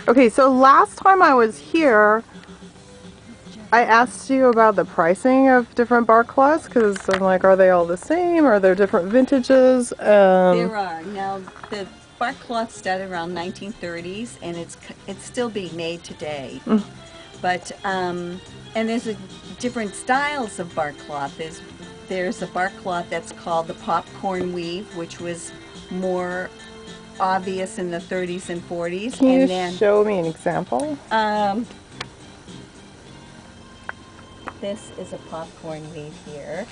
Okay, so last time I was here, I asked you about the pricing of different bark cloths because I'm like, are they all the same? Are there different vintages? There are. Now, the bark cloth started around 1930s, and it's still being made today. But and there's different styles of bark cloth. There's a bark cloth that's called the popcorn weave, which was more obvious in the 30s and 40s, Can you and then show me an example? um, this is a popcorn weave here.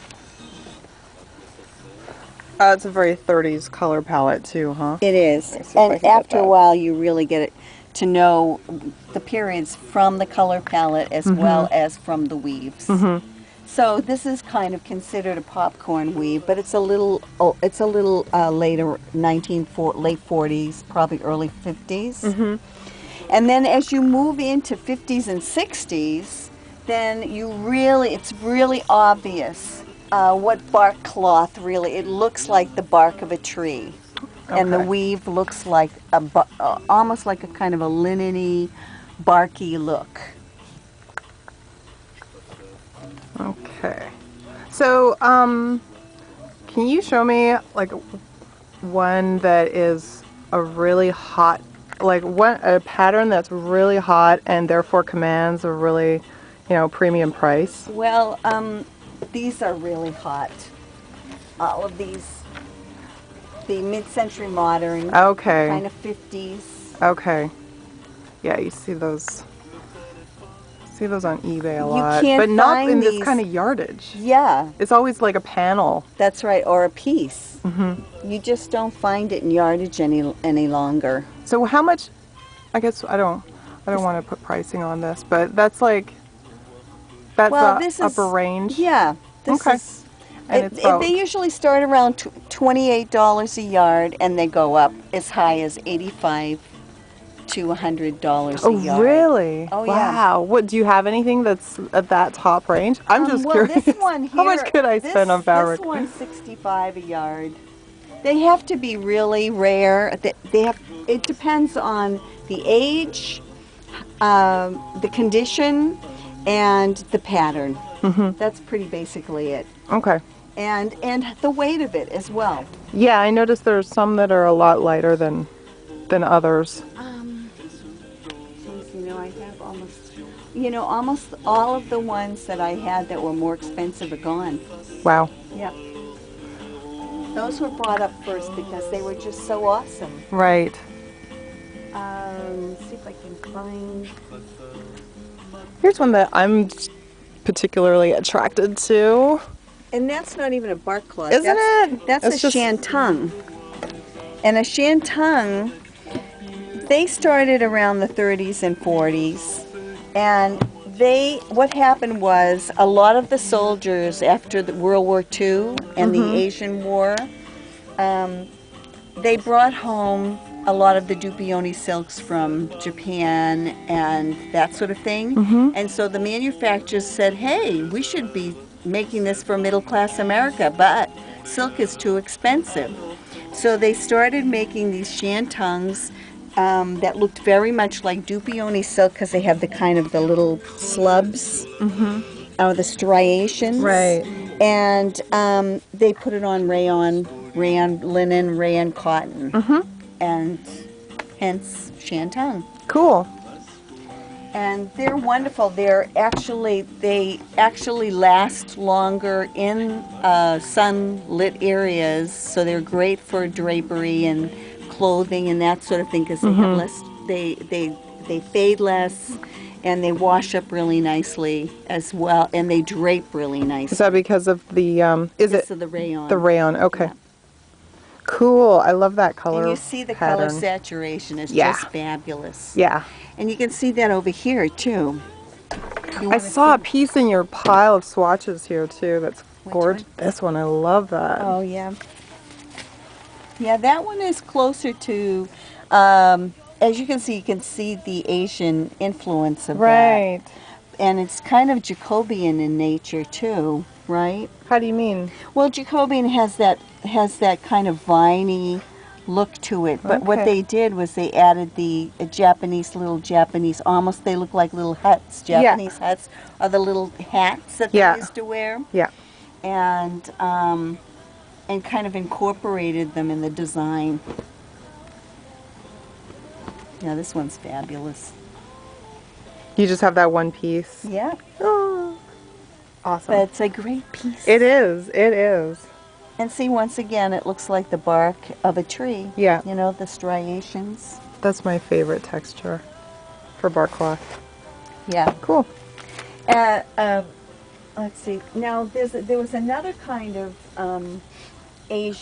It's a very 30s color palette too, huh? It is, Let me see if I and can get after a that. while, you really get it to know the periods from the color palette as well as from the weaves. So this is kind of considered a popcorn weave, but it's a little later, late 40s, probably early 50s. And then as you move into 50s and 60s, then it's really obvious what bark cloth really, it looks like the bark of a tree. And the Okay. weave looks like almost like a kind of a linen-y, barky look. Okay. So, can you show me like one that is a really hot, like a pattern that's really hot and therefore commands a really, premium price? Well, these are really hot. All of these, the mid-century modern, Okay. kind of 50s. Okay. Yeah, you see those. See those on eBay a You lot, can't but not in find this these. kind of yardage. Yeah, It's always like a panel. that's right, or a piece. You just don't find it in yardage any longer. So how much? I guess I don't want to put pricing on this, but that's Well, the this upper is, range. yeah, this Okay, is, and it's about they usually start around $28 a yard, and they go up as high as $85 to $100 a oh yard. really? Oh yeah. Wow. What do you have anything that's at that top range? I'm just Well, curious. this one How much here, could I spend on this fabric? one's 65 a yard. They have to be really rare. They have. It depends on the age, the condition, and the pattern. That's pretty basically it. Okay. And the weight of it as well. Yeah, I noticed there's some that are a lot lighter than others. Geez, I have almost all of the ones that I had that were more expensive are gone. Wow. Yep. Those were brought up first because they were just so awesome. Right. See if I can find. Here's one that I'm particularly attracted to. And that's not even a bark cloth. Isn't it? That's It's a just shantung. And a shantung, they started around the 30s and 40s. And what happened was a lot of the soldiers after the World War II and the Asian War, they brought home a lot of the Dupioni silks from Japan and that sort of thing. And so the manufacturers said, hey, we should be making this for middle class America, but silk is too expensive. So they started making these shantungs that looked very much like Dupioni silk because they have the kind of the little slubs or the striations. right. And they put it on rayon linen, rayon cotton, and hence shantung. Cool. And they're wonderful. They actually last longer in sunlit areas, so they're great for drapery and clothing and that sort of thing because they have less. They fade less. And they wash up really nicely as well, and they drape really nicely. Is that because of the Because of the rayon. the rayon? Okay. Yeah. Cool. I love that color And you see the pattern. color saturation is Yeah. just fabulous. Yeah. And you can see that over here too. I saw a piece in your pile of swatches here too. That's Which gorgeous. one? This one, I love that. Oh yeah. Yeah, that one is closer to, as you can see the Asian influence of that. Right. And it's kind of Jacobean in nature too, right? How do you mean? Well, Jacobean has that kind of viney look to it. But what Okay. they did was they added the little Japanese, almost they look like little huts. Japanese huts are the little hats that they used to wear. Yeah. And kind of incorporated them in the design. Yeah, this one's fabulous. You just have that one piece. Yeah. Oh, awesome. But it's a great piece. It is. It is. And see, once again, it looks like the bark of a tree. Yeah. You know, the striations. That's my favorite texture for bark cloth. Yeah. Cool. Let's see. Now, there was another kind of Asian